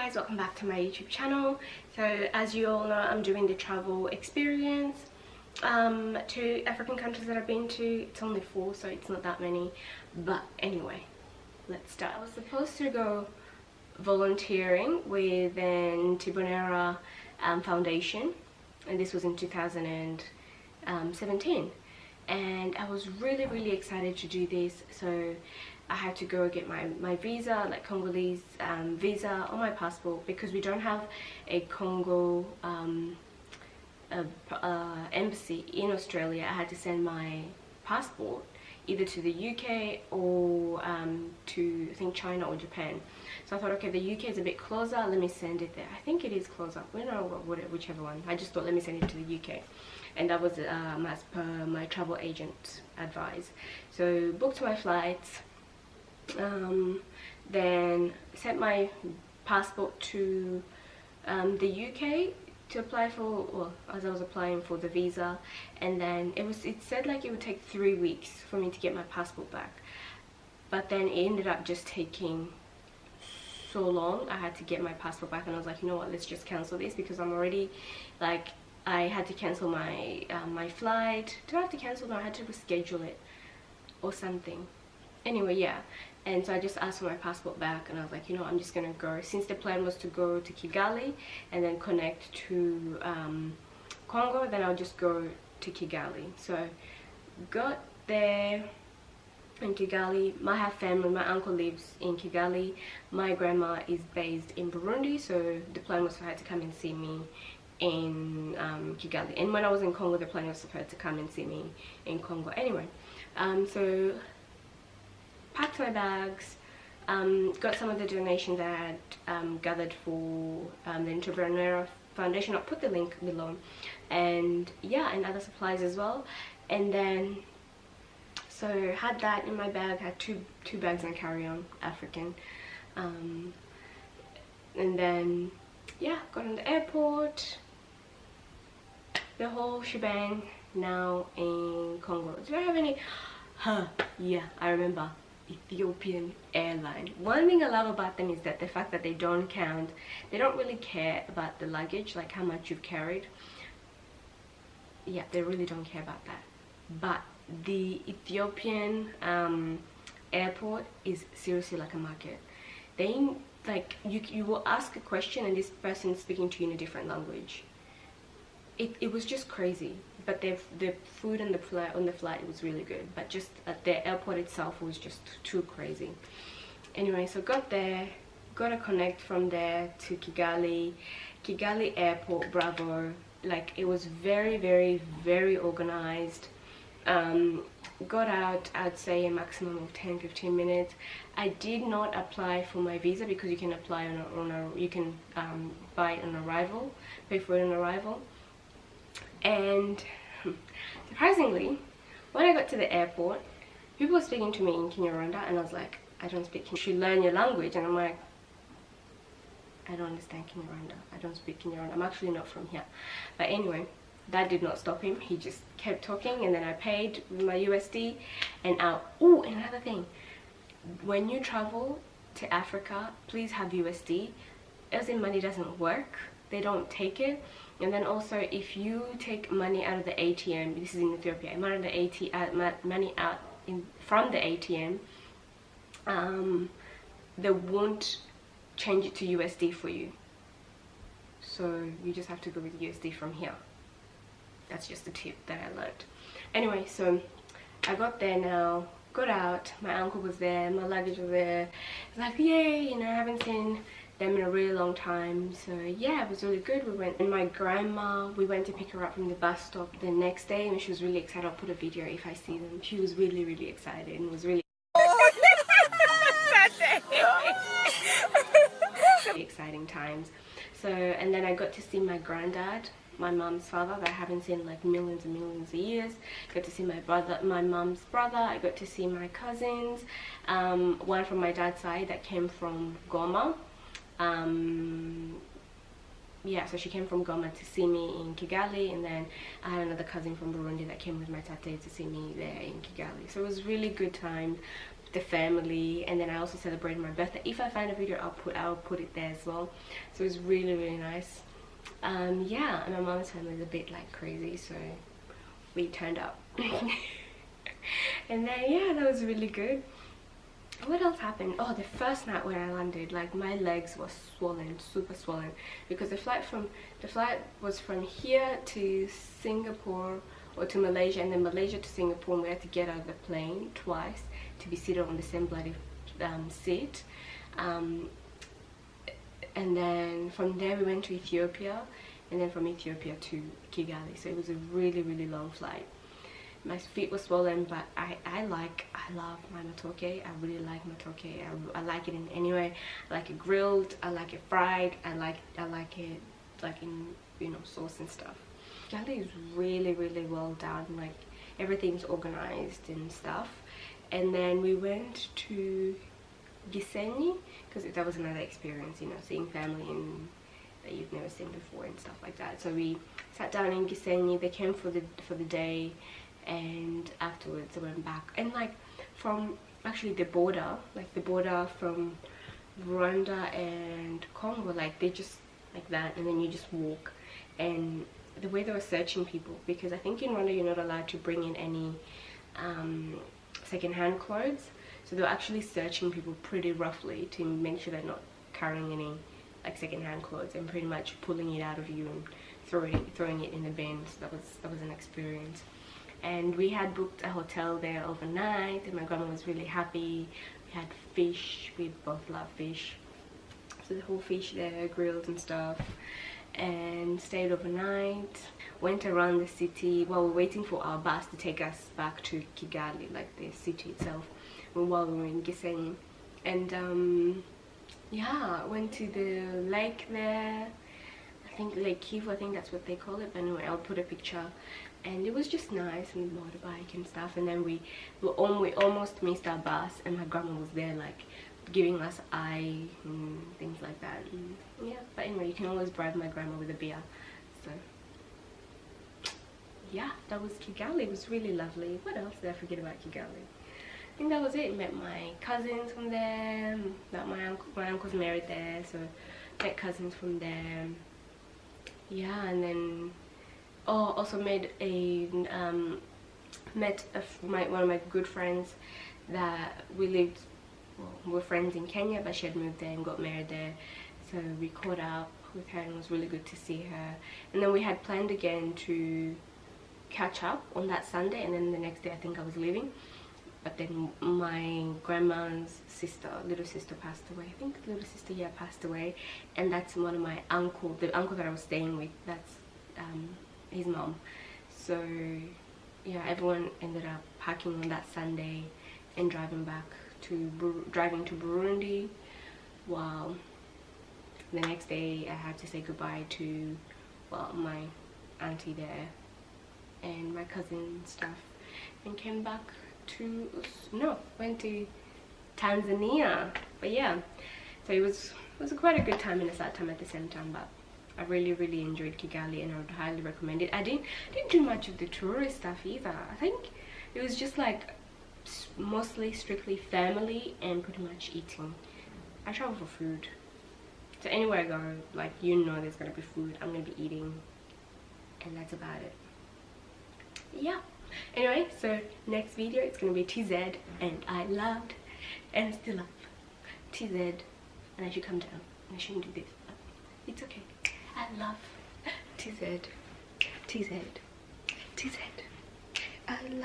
guys, welcome back to my YouTube channel. So as you all know, I'm doing the travel experience to African countries that I've been to. It's only 4, so it's not that many, but anyway, let's start. I was supposed to go volunteering with an Tibonera Foundation, and this was in 2017, and I was really excited to do this. So I had to go get my visa, like Congolese visa, on my passport, because we don't have a Congo embassy in Australia. I had to send my passport either to the UK or to, I think, China or Japan. So I thought, okay, the UK is a bit closer, let me send it there. I think it is closer, we don't know, whichever one. I just thought, let me send it to the UK, and that was as per my travel agent advice. So booked my flights, then sent my passport to the UK to apply for, well, as I was applying for the visa, and then it said like it would take 3 weeks for me to get my passport back, but then it ended up just taking so long. I had to get my passport back, and I was like, you know what, let's just cancel this, because I'm already, like, I had to cancel my my flight. Did I have to cancel? No, I had to reschedule it or something. Anyway, yeah, and so I just asked for my passport back, and I was like, you know, I'm just gonna go, since the plan was to go to Kigali and then connect to Congo, then I'll just go to Kigali. So got there in Kigali. I have family, my uncle lives in Kigali, my grandma is based in Burundi, so the plan was for her to come and see me in Kigali, and when I was in Congo, the plan was for her to come and see me in Congo. Anyway, so packed my bags, got some of the donations I had gathered for the Entrepreneur Foundation. I'll put the link below, and yeah, and other supplies as well. And then so had that in my bag, had two bags and carry-on African, and then yeah, got in the airport, the whole shebang. Now in Congo. Do I have any? Yeah, I remember. Ethiopian Airline. One thing I love about them is that the fact that they don't really care about the luggage, like how much you've carried. Yeah, they really don't care about that. But the Ethiopian airport is seriously like a market. They, like, you will ask a question and this person is speaking to you in a different language. It was just crazy. But the food on the flight was really good, but just at the airport itself was just too crazy. Anyway, so got there, got to connect from there to Kigali airport. Bravo, like, it was very organized. Got out, I'd say a maximum of 10-15 minutes. I did not apply for my visa, because you can apply you can buy it on arrival, pay for it on arrival. And surprisingly, when I got to the airport, people were speaking to me in Kinyarwanda, and I was like, I don't speak Kinyarwanda. You should learn your language. And I'm like, I don't understand Kinyarwanda, I don't speak Kinyarwanda, I'm actually not from here. But anyway, that did not stop him. He just kept talking, and then I paid with my USD. And oh, another thing, when you travel to Africa, please have USD. As in, money doesn't work, they don't take it. And then also, if you take money out of the ATM, this is in Ethiopia, money out from the ATM, they won't change it to USD for you. So you just have to go with USD from here. That's just a tip that I learned. Anyway, so I got there now, got out, my uncle was there, my luggage was there. I was like, yay, you know, I haven't seen them in a really long time. So yeah, it was really good. We went, and my grandma, we went to pick her up from the bus stop the next day, and she was really excited. I'll put a video if I see them. She was really excited and was really exciting times. So, and then I got to see my granddad, my mom's father, that I haven't seen like millions and millions of years. Got to see my brother, my mom's brother. I got to see my cousins, one from my dad's side that came from Goma. Yeah, so she came from Goma to see me in Kigali, and then I had another cousin from Burundi that came with my tate to see me there in Kigali. So it was really good time, the family, and then I also celebrated my birthday. If I find a video, I'll put it there as well. So it was really, really nice. Yeah, and my mom's family is a bit like crazy, so we turned up. And then yeah, that was really good. What else happened? Oh, the first night when I landed, like my legs were swollen, super swollen, because the flight was from here to Singapore, or to Malaysia, and then Malaysia to Singapore, and we had to get out of the plane twice to be seated on the same bloody seat. And then from there we went to Ethiopia, and then from Ethiopia to Kigali. So it was a really, really long flight. My feet were swollen, but I love my matoke. I really like matoke. I like it in any way. I like it grilled, I like it fried, I like it like in, you know, sauce and stuff. Kigali is really, really well done, like everything's organized and stuff. And then we went to Gisenyi, because that was another experience, you know, seeing family that you've never seen before and stuff like that. So we sat down in Gisenyi. They came for the day, and afterwards I went back. And like from actually the border from Rwanda and Congo, like they just like that, and then you just walk. And the way they were searching people, because I think in Rwanda you're not allowed to bring in any second-hand clothes, so they were actually searching people pretty roughly to make sure they're not carrying any like second-hand clothes, and pretty much pulling it out of you and throwing it in the bin. So that was an experience. And we had booked a hotel there overnight, and my grandma was really happy. We had fish, we both love fish, so the whole fish there grilled and stuff, and stayed overnight. Went around the city while we were waiting for our bus to take us back to Kigali, like the city itself, while we were in Gisenyi. And yeah, went to the lake there, I think Lake Kivu, I think that's what they call it, but anyway, I'll put a picture. And it was just nice, and motorbike and stuff. And then we almost missed our bus, and my grandma was there like giving us eye and things like that. And yeah, but anyway, you can always bribe my grandma with a beer. So yeah, that was Kigali. It was really lovely. What else did I forget about Kigali? I think that was it. Met my cousins from there. Met my uncle's married there, so met cousins from there. Yeah, and then also met one of my good friends that we were friends in Kenya, but she had moved there and got married there, so we caught up with her, and it was really good to see her. And then we had planned again to catch up on that Sunday, and then the next day I think I was leaving, but then my grandma's little sister passed away. I think little sister, yeah, passed away, and that's one of my the uncle that I was staying with, that's his mom. So yeah, everyone ended up packing on that Sunday and driving to Burundi, while the next day I had to say goodbye to, well, my auntie there and my cousin and stuff, and came back to, went to Tanzania. But yeah, so it was quite a good time and a sad time at the same time, but I really, really enjoyed Kigali, and I would highly recommend it. I didn't do much of the tourist stuff either. I think it was just like mostly strictly family and pretty much eating. I travel for food, so anywhere I go, like, you know, there's gonna be food, I'm gonna be eating, and that's about it. Yeah, anyway, so next video it's gonna be TZ, and I loved and still love TZ, and I should come down and I shouldn't do this, but it's okay. I love TZ. I love